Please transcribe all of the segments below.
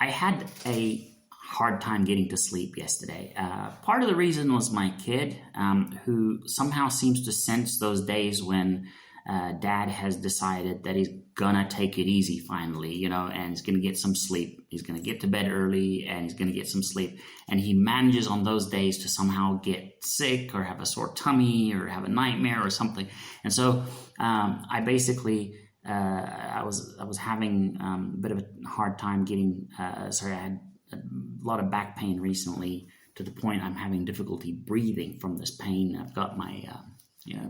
I had a hard time getting to sleep yesterday. Part of the reason was my kid, who somehow seems to sense those days when dad has decided that he's gonna take it easy finally, and he's gonna get some sleep. He's gonna get to bed early and he's gonna get some sleep. And he manages on those days to somehow get sick or have a sore tummy or have a nightmare or something. And so I basically I was having a bit of a hard time getting. I had a lot of back pain recently, to the point I'm having difficulty breathing from this pain. I've got my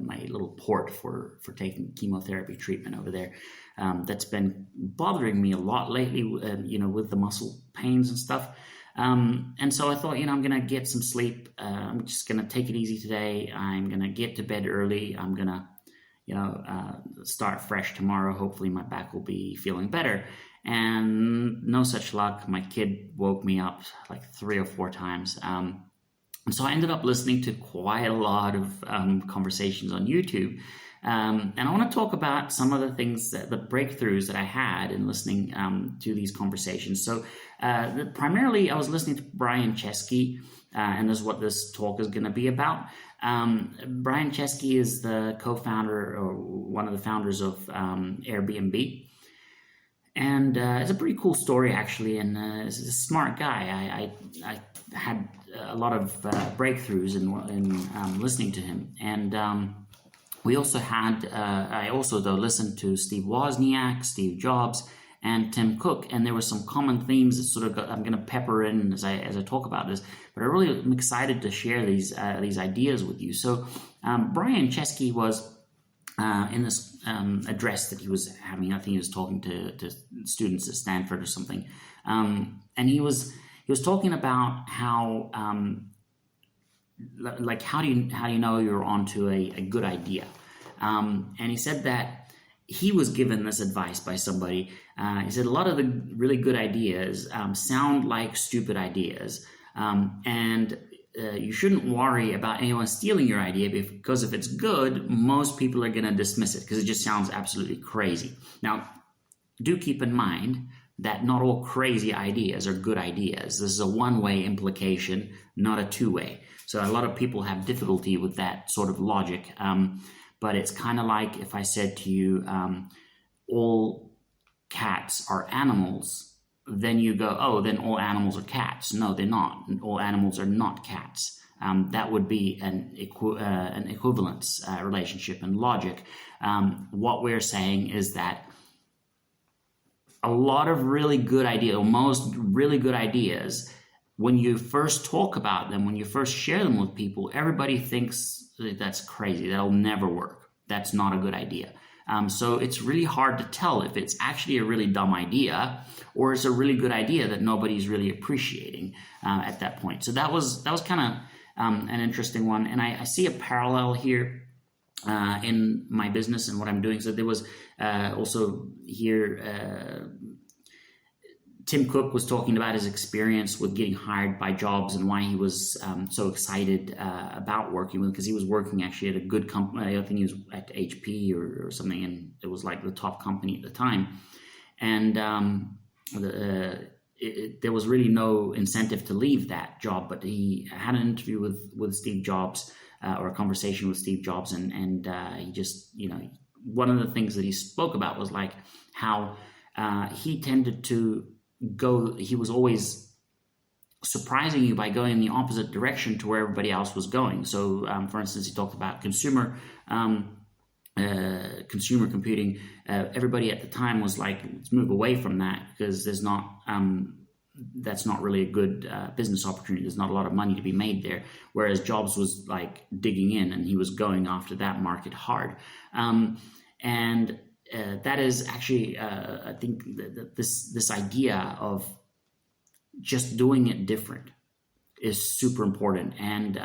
my little port for taking chemotherapy treatment over there. That's been bothering me a lot lately, with the muscle pains and stuff. And so I thought, I'm going to get some sleep. I'm just going to take it easy today. I'm going to get to bed early. I'm going to, start fresh tomorrow. Hopefully my back will be feeling better. And no such luck. My kid woke me up like 3 or 4 times. And so I ended up listening to quite a lot of conversations on YouTube. And I want to talk about some of the things, the breakthroughs that I had in listening to these conversations. So primarily I was listening to Brian Chesky, and this is what this talk is going to be about. Brian Chesky is the co-founder, or one of the founders of Air BnB. And it's a pretty cool story, actually, and he's a smart guy. I had a lot of breakthroughs in listening to him. And we also had, I also listened to Steve Wozniak, Steve Jobs, and Tim Cook, and there were some common themes that sort of I'm going to pepper in as I talk about this. But I really am excited to share these ideas with you. So Brian Chesky was in this address that he was having. I think he was talking to students at Stanford or something, and he was talking about how how do you know you're onto a good idea, and he said that he was given this advice by somebody. He said a lot of the really good ideas sound like stupid ideas, and you shouldn't worry about anyone stealing your idea, because if it's good, most people are going to dismiss it because it just sounds absolutely crazy. Now, do keep in mind that not all crazy ideas are good ideas. This is a one-way implication, not a two-way. So a lot of people have difficulty with that sort of logic. But it's kind of like if I said to you, all cats are animals, then you go, oh, then all animals are cats. No, they're not. All animals are not cats. That would be an equivalence relationship in logic. What we're saying is that a lot of really good ideas, or most really good ideas, when you first talk about them, when you first share them with people, everybody thinks that's crazy. That'll never work. That's not a good idea. So it's really hard to tell if it's actually a really dumb idea or it's a really good idea that nobody's really appreciating at that point. So that was kind of an interesting one. And I see a parallel here in my business and what I'm doing. So there was also here, Tim Cook was talking about his experience with getting hired by jobs and why he was so excited about working with, because he was working actually at a good company. I think he was at HP or something, and it was like the top company at the time. And there was really no incentive to leave that job, but he had an interview with Steve Jobs, or a conversation with Steve Jobs, and he just, one of the things that he spoke about was like how he tended to he was always surprising you by going in the opposite direction to where everybody else was going. So, for instance, he talked about consumer computing. Everybody at the time was like, let's move away from that because that's not really a good business opportunity. There's not a lot of money to be made there. Whereas Jobs was like digging in, and he was going after that market hard. That is actually, I think, this idea of just doing it different is super important. And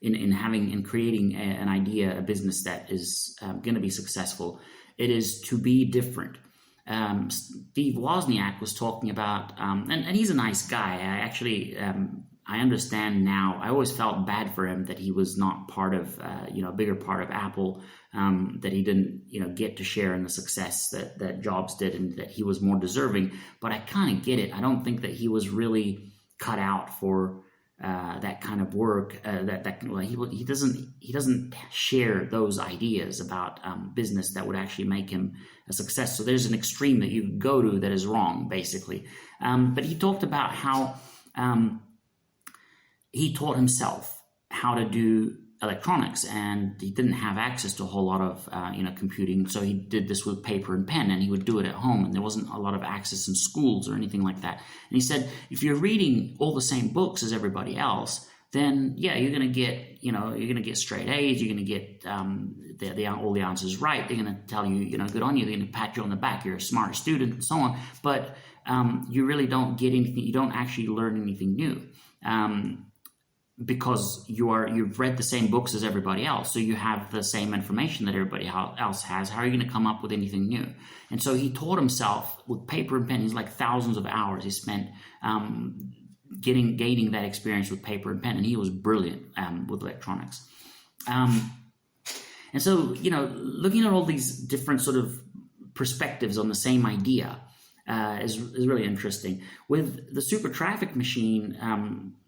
in creating an idea, a business that is going to be successful, it is to be different. Steve Wozniak was talking about, and he's a nice guy. I understand now. I always felt bad for him that he was not part of, a bigger part of Apple, that he didn't, get to share in the success that Jobs did, and that he was more deserving. But I kind of get it. I don't think that he was really cut out for that kind of work. He doesn't share those ideas about business that would actually make him a success. So there's an extreme that you go to that is wrong, basically. But he talked about how he taught himself how to do electronics, and he didn't have access to a whole lot of computing, so he did this with paper and pen, and he would do it at home, and there wasn't a lot of access in schools or anything like that. And he said, if you're reading all the same books as everybody else, then yeah, you're gonna get straight A's, you're gonna get all the answers right. They're gonna tell you, good on you. They're gonna pat you on the back. You're a smart student, and so on. But you really don't get anything. You don't actually learn anything new. Because you've read the same books as everybody else, so you have the same information that everybody else has. How are you going to come up with anything new? And so he taught himself with paper and pen. He's like thousands of hours he spent gaining that experience with paper and pen, and he was brilliant with electronics. And so, looking at all these different sort of perspectives on the same idea is really interesting. With the super traffic machine,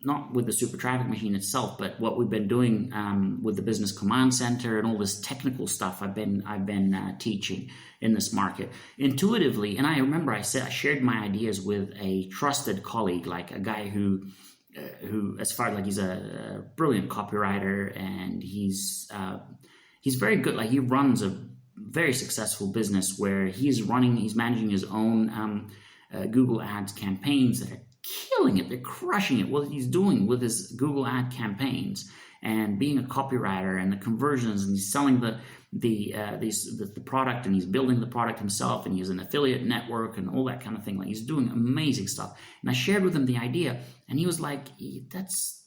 not with the super traffic machine itself, but what we've been doing with the business command center and all this technical stuff I've been teaching in this market intuitively. And I remember I shared my ideas with a trusted colleague, like a guy who as far as he's a brilliant copywriter, and he's very good. Like, he runs a very successful business where he's managing his own Google Ads campaigns that are killing it. They're crushing it. What he's doing with his Google Ad campaigns, and being a copywriter, and the conversions, and he's selling the product, and he's building the product himself, and he's an affiliate network and all that kind of thing. Like, he's doing amazing stuff. And I shared with him the idea, and he was like, that's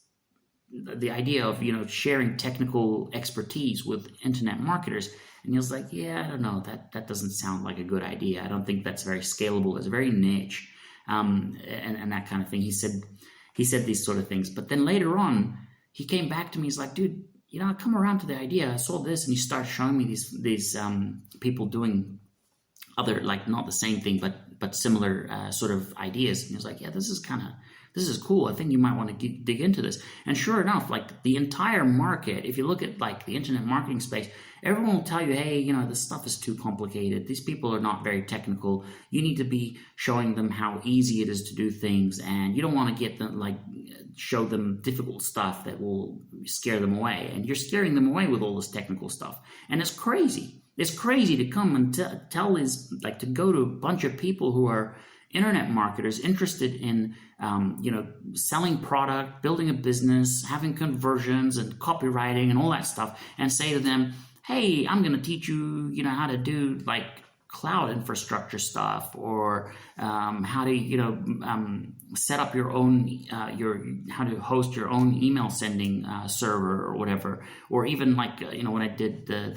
the idea of sharing technical expertise with internet marketers. And he was like, yeah, I don't know, that doesn't sound like a good idea. I don't think that's very scalable. It's very niche, and that kind of thing. He said these sort of things. But then later on, he came back to me. He's like, dude, I come around to the idea. I saw this, and he started showing me these people doing other, like, not the same thing, but similar sort of ideas. And he was like, yeah, this is cool. I think you might want to dig into this. And sure enough, like, the entire market, if you look at like the internet marketing space, everyone will tell you, hey, this stuff is too complicated. These people are not very technical. You need to be showing them how easy it is to do things, and you don't want to get them, show them difficult stuff that will scare them away. And you're scaring them away with all this technical stuff. And it's crazy. It's crazy to come and to go to a bunch of people who are internet marketers interested in selling product, building a business, having conversions and copywriting and all that stuff, and say to them, hey, I'm going to teach you how to do like cloud infrastructure stuff, or how to set up your own how to host your own email sending server or whatever, or even like when I did the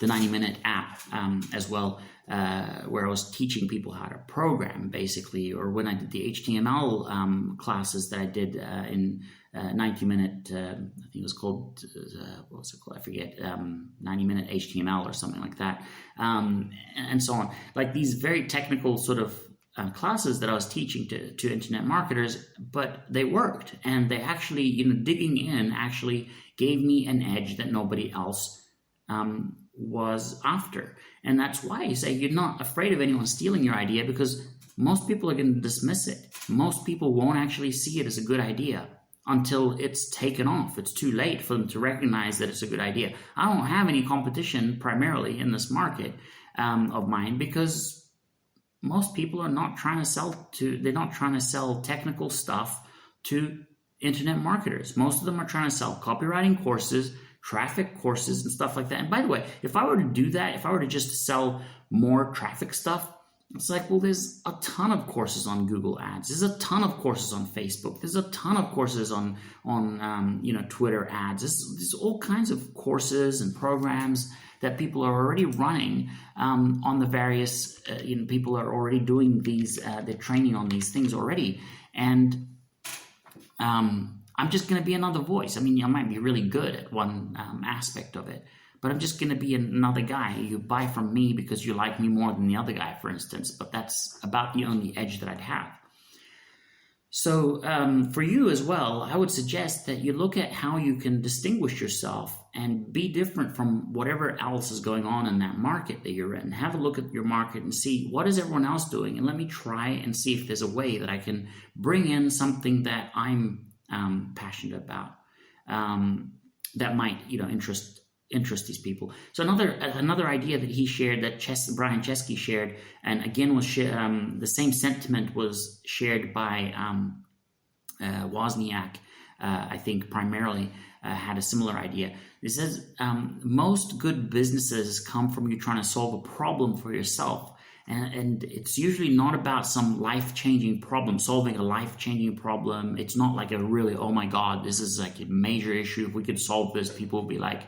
90-minute app as well, where I was teaching people how to program, basically, or when I did the HTML classes that I did in 90-minute, I think it was called, what was it called? I forget, 90-minute HTML or something like that, and so on. Like, these very technical sort of classes that I was teaching to internet marketers, but they worked, and they actually, digging in actually gave me an edge that nobody else was after. And that's why you say you're not afraid of anyone stealing your idea, because most people are going to dismiss it. Most people won't actually see it as a good idea until it's taken off. It's too late for them to recognize that it's a good idea. I don't have any competition primarily in this market of mine, because most people are not trying to they're not trying to sell technical stuff to internet marketers. Most of them are trying to sell copywriting courses, traffic courses, and stuff like that. And by the way, if I were to do that, if I were to just sell more traffic stuff, it's like, well, there's a ton of courses on Google Ads. There's a ton of courses on Facebook. There's a ton of courses on Twitter ads. There's all kinds of courses and programs that people are already running on the various, people are already doing these, they're training on these things already. And I'm just going to be another voice. I mean, I might be really good at one aspect of it, but I'm just going to be another guy. You buy from me because you like me more than the other guy, for instance, but that's about the only edge that I'd have. So for you as well, I would suggest that you look at how you can distinguish yourself and be different from whatever else is going on in that market that you're in. Have a look at your market and see what is everyone else doing, and let me try and see if there's a way that I can bring in something that I'm passionate about, that might interest these people. So another idea that he shared, that Brian Chesky shared, and again was the same sentiment was shared by Wozniak, I think primarily had a similar idea. He says most good businesses come from you trying to solve a problem for yourself. And it's usually not about some life-changing problem, solving a life-changing problem. It's not like a really, oh my God, this is like a major issue. If we could solve this, people would be like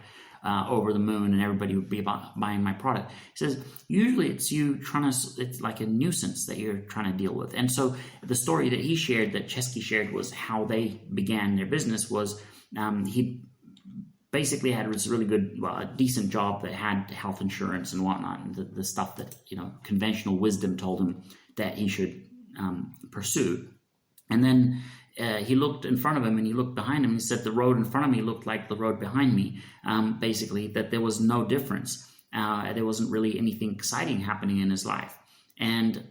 over the moon and everybody would be buying my product. He says, usually it's you it's like a nuisance that you're trying to deal with. And so the story that he shared, that Chesky shared, was how they began their business was he basically had this really good, a decent job that had health insurance and whatnot, and the stuff that, conventional wisdom told him that he should pursue. And then he looked in front of him and he looked behind him. He said the road in front of me looked like the road behind me. Basically, that there was no difference. There wasn't really anything exciting happening in his life. And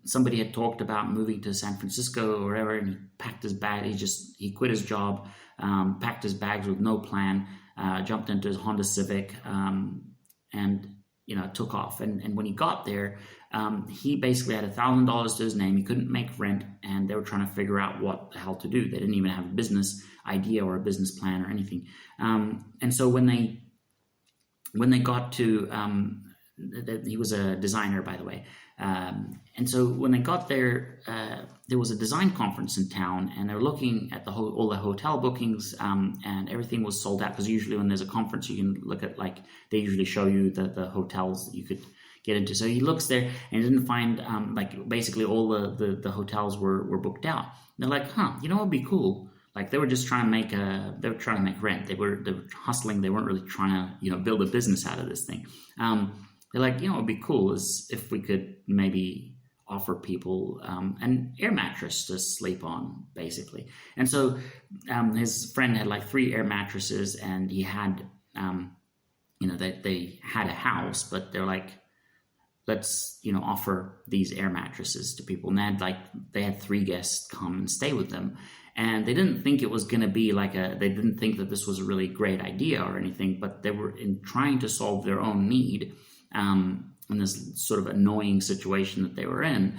somebody had talked about moving to San Francisco or wherever, and he packed his bag. He quit his job, packed his bags with no plan, jumped into his Honda Civic, and took off. And when he got there, he basically had $1,000 to his name. He couldn't make rent, and they were trying to figure out what the hell to do. They didn't even have a business idea or a business plan or anything. And so when they got to he was a designer, by the way. And so when they got there, there was a design conference in town, and they were looking at all the hotel bookings, and everything was sold out. Because usually when there's a conference, you can look at, like, they usually show you the hotels that you could get into. So he looks there and he didn't find, basically all the hotels were booked out. And they're like, what would be cool? Like, they were just trying to make rent. They were hustling. They weren't really trying to, build a business out of this thing. They're like, what would be cool is if we could maybe offer people an air mattress to sleep on, basically. And so his friend had like 3 air mattresses, and he had, they had a house, but they're like, let's, offer these air mattresses to people. And they had 3 guests come and stay with them. And they didn't think it was going to be they didn't think that this was a really great idea or anything, but they were trying to solve their own need. In this sort of annoying situation that they were in,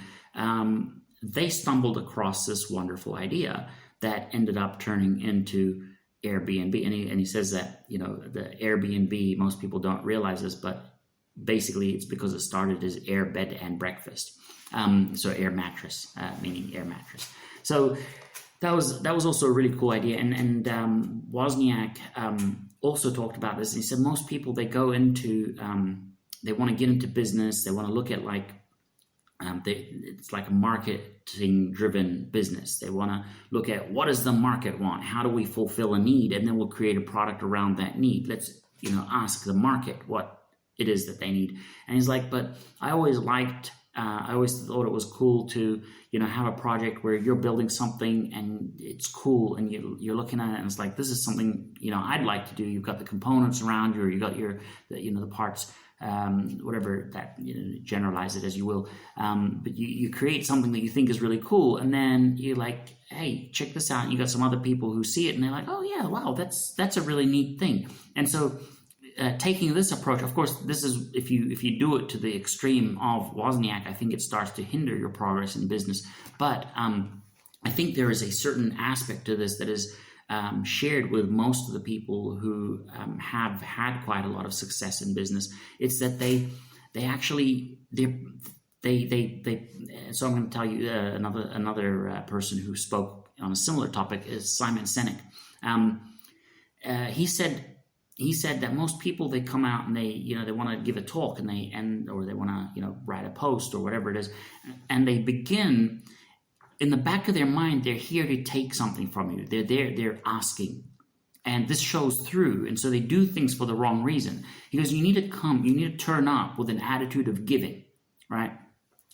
they stumbled across this wonderful idea that ended up turning into Air BnB. And he says that, the Air BnB, most people don't realize this, but basically it's because it started as air bed and breakfast. So air mattress, meaning air mattress. So that was also a really cool idea. And Wozniak also talked about this. He said most people, they go into they want to get into business. They want to look at it's like a marketing-driven business. They want to look at what does the market want? How do we fulfill a need? And then we'll create a product around that need. Let's, ask the market what it is that they need. And he's like, but I always thought it was cool to, have a project where you're building something and it's cool and you're looking at it and it's like, this is something, I'd like to do. You've got the components around you, or you got the parts. Whatever that, generalize it as you will. But you create something that you think is really cool, and then you're like, hey, check this out. And you got some other people who see it and they're like, oh yeah, wow, that's a really neat thing. And so taking this approach, of course, this is, if you do it to the extreme of Wozniak, I think it starts to hinder your progress in business. But I think there is a certain aspect to this that is shared with most of the people who have had quite a lot of success in business. It's that they actually so I'm going to tell you another person who spoke on a similar topic is Simon Sinek. He said that most people, they come out and they want to give a talk or they want to write a post or whatever it is, and they begin. In the back of their mind, they're here to take something from you. They're asking And this shows through. And so they do things for the wrong reason. He goes, you need to turn up with an attitude of giving, right?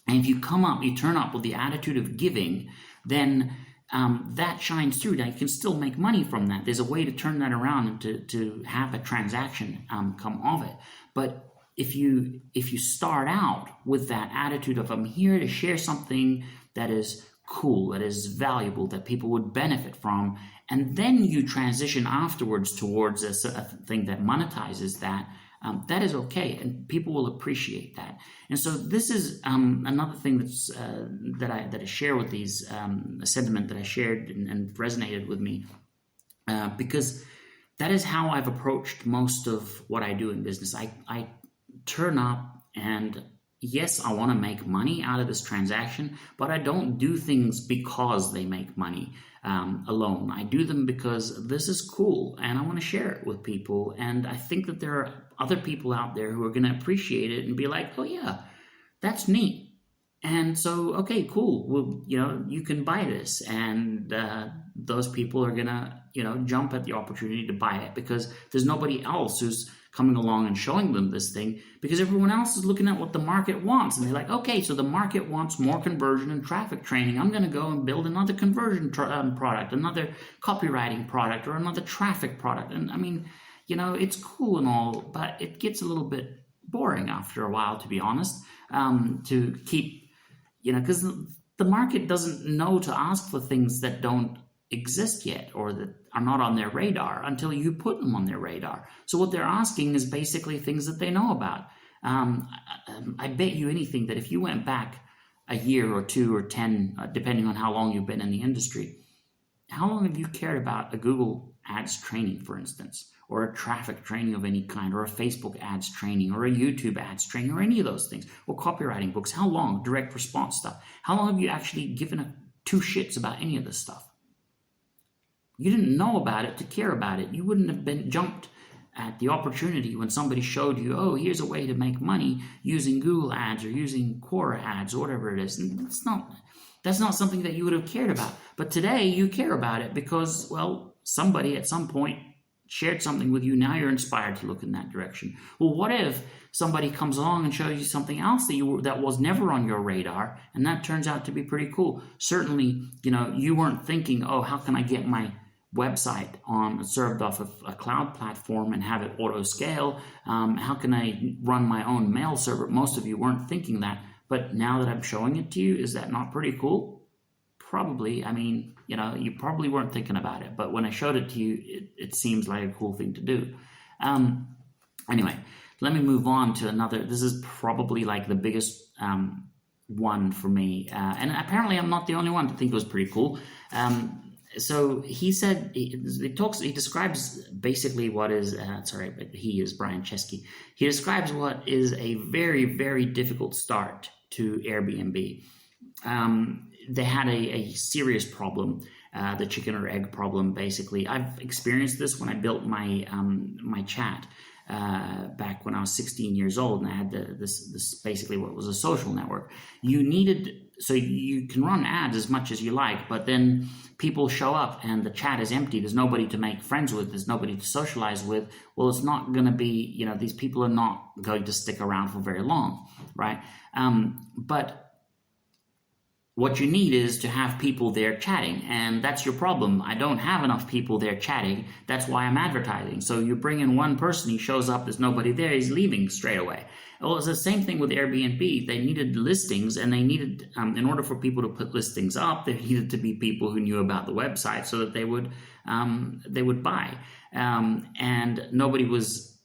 And if you turn up with the attitude of giving, then that shines through. Now, you can still make money from that. There's a way to turn that around and to have a transaction come of it. But if you start out with that attitude of, I'm here to share something that is cool, that is valuable, that people would benefit from, and then you transition afterwards towards a thing that monetizes that, that is okay, and people will appreciate that. And so this is another thing that I share with these, a sentiment that I shared and resonated with me, because that is how I've approached most of what I do in business. I turn up, and yes, I want to make money out of this transaction, but I don't do things because they make money alone. I do them because this is cool and I want to share it with people. And I think that there are other people out there who are going to appreciate it and be like, oh yeah, that's neat. And so, okay, cool. Well, you can buy this. And those people are going to, jump at the opportunity to buy it because there's nobody else who's coming along and showing them this thing, because everyone else is looking at what the market wants. And they're like, okay, so the market wants more conversion and traffic training. I'm going to go and build another conversion product, another copywriting product, or another traffic product. And I mean, it's cool and all, but it gets a little bit boring after a while, to be honest, to keep, because the market doesn't know to ask for things that don't exist yet or that are not on their radar until you put them on their radar. So what they're asking is basically things that they know about. I bet you anything that if you went back a year or 2 or 10, depending on how long you've been in the industry, how long have you cared about a Google ads training, for instance, or a traffic training of any kind, or a Facebook ads training, or a YouTube ads training, or any of those things, or copywriting books? How long? Direct response stuff. How long have you actually given two shits about any of this stuff? You didn't know about it to care about it. You wouldn't have been jumped at the opportunity when somebody showed you, oh, here's a way to make money using Google ads or using Quora ads or whatever it is. And that's not something that you would have cared about. But today you care about it because, well, somebody at some point shared something with you. Now you're inspired to look in that direction. Well, what if somebody comes along and shows you something else that was never on your radar, and that turns out to be pretty cool? Certainly, you weren't thinking, oh, how can I get my website served off of a cloud platform and have it auto scale? How can I run my own mail server? Most of you weren't thinking that, but now that I'm showing it to you, is that not pretty cool? Probably. I mean, you probably weren't thinking about it, but when I showed it to you, it seems like a cool thing to do. Anyway, let me move on to another. This is probably like the biggest one for me, and apparently I'm not the only one to think it was pretty cool. So he said, he describes basically what is, he is Brian Chesky. He describes what is a very, very difficult start to Airbnb. They had a serious problem, the chicken or egg problem, basically. I've experienced this when I built my chat back when I was 16 years old, and I had this basically what was a social network. So you can run ads as much as you like, but then people show up and the chat is empty. There's nobody to make friends with. There's nobody to socialize with. Well, it's not going to be, these people are not going to stick around for very long, right? But what you need is to have people there chatting, and that's your problem. I don't have enough people there chatting. That's why I'm advertising. So you bring in one person, he shows up, there's nobody there, he's leaving straight away. Well, it's the same thing with Airbnb. They needed listings, and they needed, in order for people to put listings up, there needed to be people who knew about the website so that they would buy. And nobody was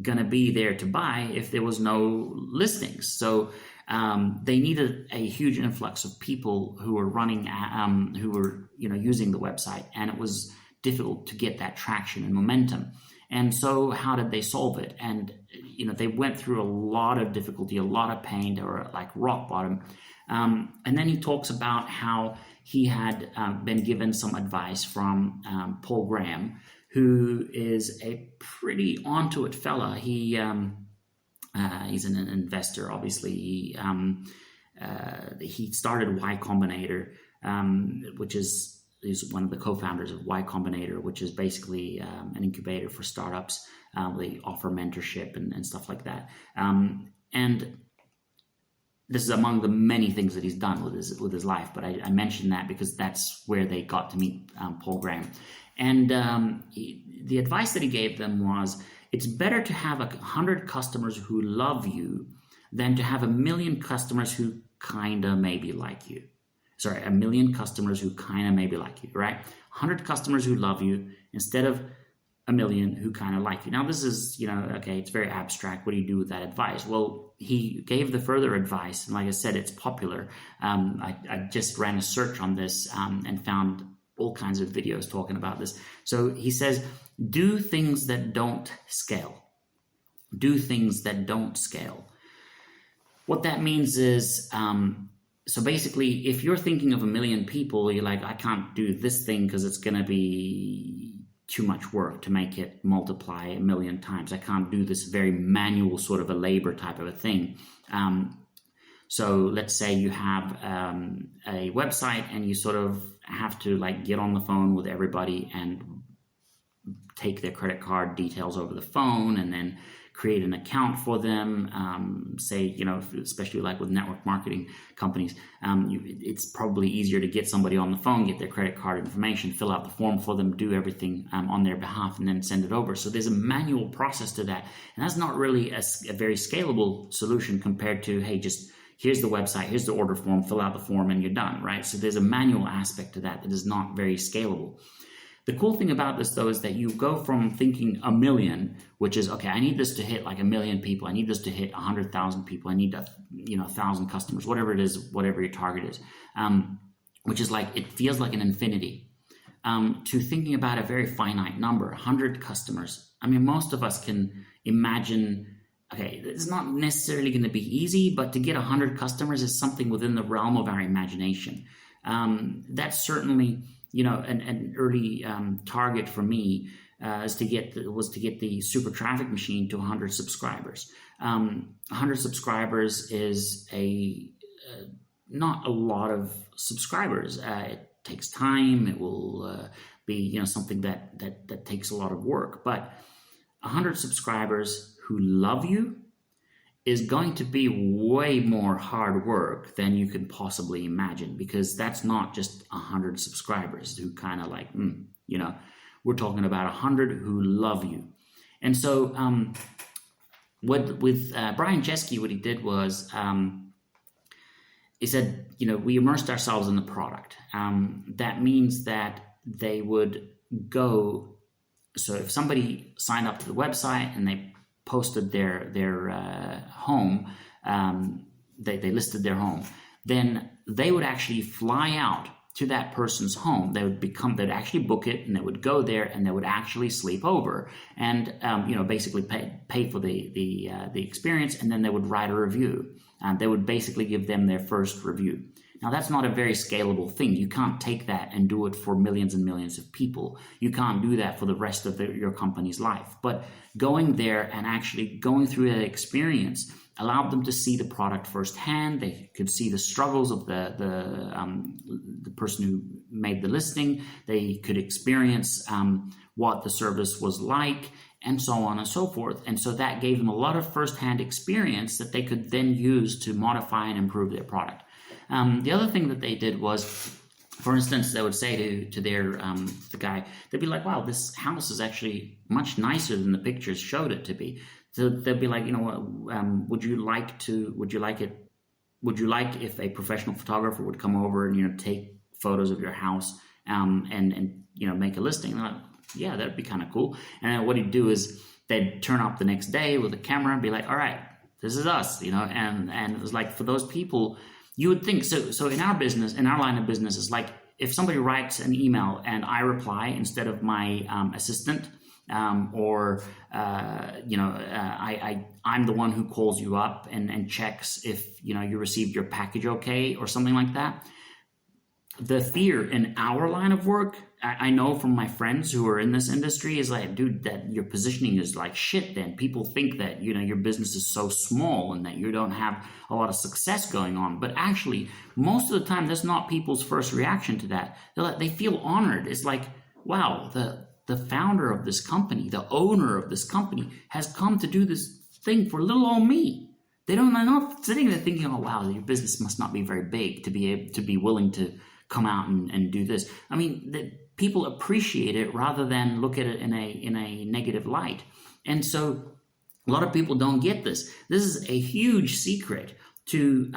going to be there to buy if there was no listings. So they needed a huge influx of people who were running, who were using the website, and it was difficult to get that traction and momentum. And so how did they solve it? And they went through a lot of difficulty, a lot of pain. They were like rock bottom. And then he talks about how he had been given some advice from Paul Graham, who is a pretty onto it fella. He's an investor, obviously. He started Y Combinator, which is is one of the co-founders of Y Combinator, which is basically an incubator for startups. They offer mentorship and stuff like that. And this is among the many things that he's done with his life. But I mentioned that because that's where they got to meet Paul Graham. And the advice that he gave them was, it's better to have 100 customers who love you than to have 1 million customers who kind of maybe like you. Sorry, 1 million customers who kind of maybe like you, right? 100 customers who love you instead of 1 million who kind of like you. Now, this is, okay, it's very abstract. What do you do with that advice? Well, he gave the further advice, and like I said, it's popular. I just ran a search on this and found all kinds of videos talking about this. So he says, do things that don't scale. Do things that don't scale. What that means is, so basically, if you're thinking of 1 million people, you're like, I can't do this thing because it's going to be too much work to make it multiply 1 million times. I can't do this very manual sort of a labor type of a thing. So let's say you have a website and you sort of have to like get on the phone with everybody and take their credit card details over the phone and then create an account for them. Say, especially like with network marketing companies, it's probably easier to get somebody on the phone, get their credit card information, fill out the form for them, do everything on their behalf, and then send it over. So there's a manual process to that. And that's not really a very scalable solution compared to, hey, just here's the website, here's the order form, fill out the form, and you're done, right? So there's a manual aspect to that is not very scalable. The cool thing about this, though, is that you go from thinking 1 million, which is, okay, I need this to hit like 1 million people. I need this to hit 100,000 people. I need 1,000 customers, whatever it is, whatever your target is, which is like, it feels like an infinity, to thinking about a very finite number, 100 customers. I mean, most of us can imagine, okay, it's not necessarily going to be easy, but to get 100 customers is something within the realm of our imagination. That's certainly, an early target for me was to get the super traffic machine to 100 subscribers. 100 subscribers is not a lot of subscribers. It takes time. It will be something that takes a lot of work. But 100 subscribers who love you is going to be way more hard work than you can possibly imagine, because that's not just 100 subscribers who kind of like, we're talking about 100 who love you. And so with Brian Chesky, what he did was he said, we immersed ourselves in the product. That means that they would go, so if somebody signed up to the website and they posted their home, they listed their home, then they would actually fly out to that person's home. They'd actually book it, and they would go there, and they would actually sleep over, and basically pay for the experience, and then they would write a review. They would basically give them their first review. Now, that's not a very scalable thing. You can't take that and do it for millions and millions of people. You can't do that for the rest of your company's life. But going there and actually going through that experience allowed them to see the product firsthand. They could see the struggles of the person who made the listing. They could experience what the service was like, and so on and so forth. And so that gave them a lot of firsthand experience that they could then use to modify and improve their product. The other thing that they did was, for instance, they would say to their the guy, they'd be like, wow, this house is actually much nicer than the pictures showed it to be. So they'd be like, would you like if a professional photographer would come over and take photos of your house and make a listing? And they're like, yeah, that'd be kind of cool. And what he'd do is they'd turn up the next day with a camera and be like, all right, this is us, and it was like, for those people, you would think, so in our business, in our line of business, it's like if somebody writes an email and I reply instead of my assistant, I'm the one who calls you up and checks if you received your package okay or something like that. the fear in our line of work, I know from my friends who are in this industry, is like, dude, that your positioning is like shit. Then people think that, you know, your business is so small and that you don't have a lot of success going on. But actually, most of the time, that's not people's first reaction to that. They feel honored. It's like, wow, the founder of this company, the owner of this company, has come to do this thing for little old me. They're not sitting there thinking, oh wow, your business must not be very big to be able to be willing to come out and do this. I mean, people appreciate it rather than look at it in a negative light. And so a lot of people don't get this. This is a huge secret to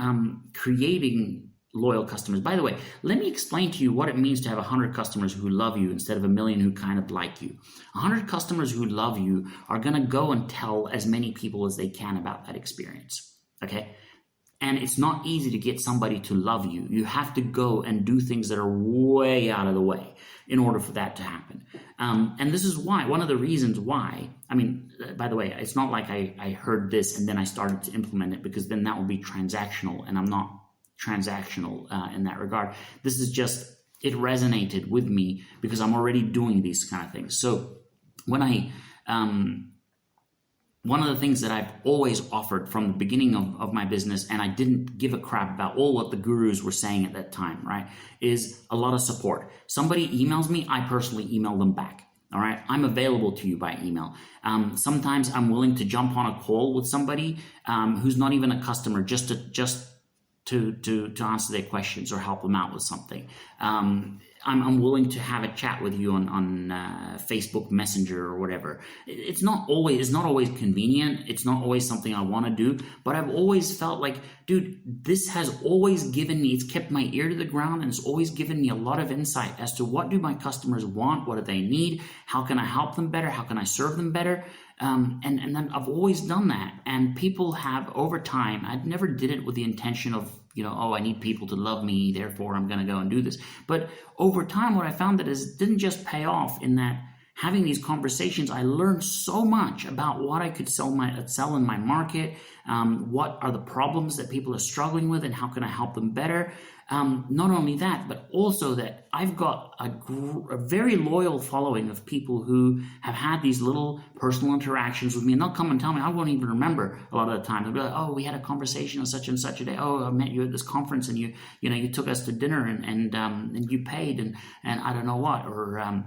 creating loyal customers. By the way, let me explain to you what it means to have 100 customers who love you instead of 1 million who kind of like you. 100 customers who love you are going to go and tell as many people as they can about that experience. Okay? And it's not easy to get somebody to love you. You have to go and do things that are way out of the way in order for that to happen. And this is why, one of the reasons why, I mean, by the way, it's not like I heard this and then I started to implement it, because then that would be transactional, and I'm not transactional in that regard. This is just, it resonated with me because I'm already doing these kind of things. So when one of the things that I've always offered from the beginning of my business, and I didn't give a crap about all what the gurus were saying at that time, right, is a lot of support. Somebody emails me, I personally email them back. All right, I'm available to you by email. Sometimes I'm willing to jump on a call with somebody who's not even a customer, just to answer their questions or help them out with something. I'm willing to have a chat with you on Facebook Messenger or whatever. It's not always convenient. It's not always something I want to do, but I've always felt like, dude, this has always given me, it's kept my ear to the ground, and it's always given me a lot of insight as to what do my customers want, what do they need, how can I help them better, how can I serve them better. And then I've always done that, and people have, over time, I never did it with the intention of, you know, oh, I need people to love me, therefore I'm going to go and do this. But over time, what I found that is, didn't just pay off in that having these conversations, I learned so much about what I could sell in my market, what are the problems that people are struggling with, and how can I help them better. Not only that, but also that I've got a very loyal following of people who have had these little personal interactions with me, and they'll come and tell me, I won't even remember a lot of the time. They'll be like, oh, we had a conversation on such and such a day. Oh, I met you at this conference, and you took us to dinner, and you paid, and I don't know what, or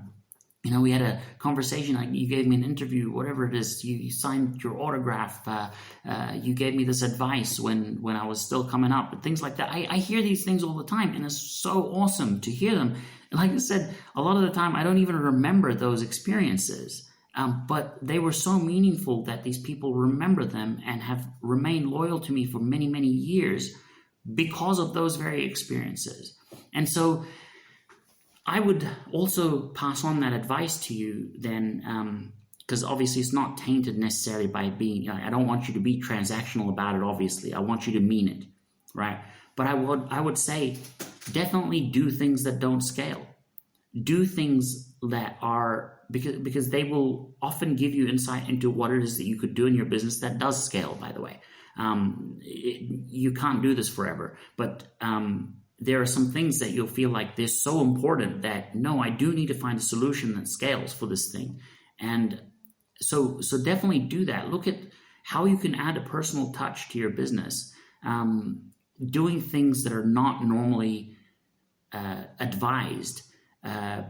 we had a conversation, like you gave me an interview, whatever it is, you signed your autograph, you gave me this advice when I was still coming up, and things like that. I hear these things all the time, and it's so awesome to hear them. And like I said, a lot of the time I don't even remember those experiences, but they were so meaningful that these people remember them and have remained loyal to me for many, many years because of those very experiences. And so I would also pass on that advice to you then, because obviously it's not tainted necessarily by being, I don't want you to be transactional about it, obviously. I want you to mean it, right? But I would say definitely do things that don't scale. Do things that are, because they will often give you insight into what it is that you could do in your business that does scale, by the way. You can't do this forever, but there are some things that you'll feel like they're so important that, no, I do need to find a solution that scales for this thing. And so definitely do that. Look at how you can add a personal touch to your business, doing things that are not normally advised,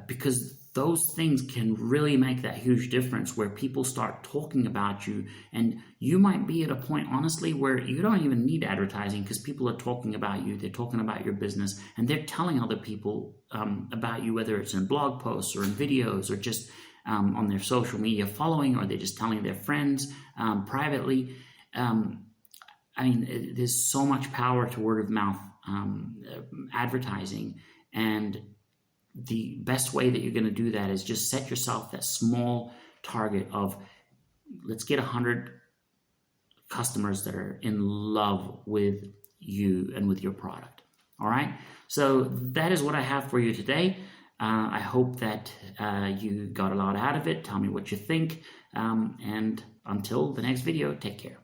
because those things can really make that huge difference where people start talking about you. And you might be at a point, honestly, where you don't even need advertising, because people are talking about you, they're talking about your business, and they're telling other people about you, whether it's in blog posts or in videos or just on their social media following, or they're just telling their friends privately. There's so much power to word of mouth advertising, and the best way that you're going to do that is just set yourself that small target of, let's get 100 customers that are in love with you and with your product. All right. So that is what I have for you today. I hope that you got a lot out of it. Tell me what you think. And until the next video, take care.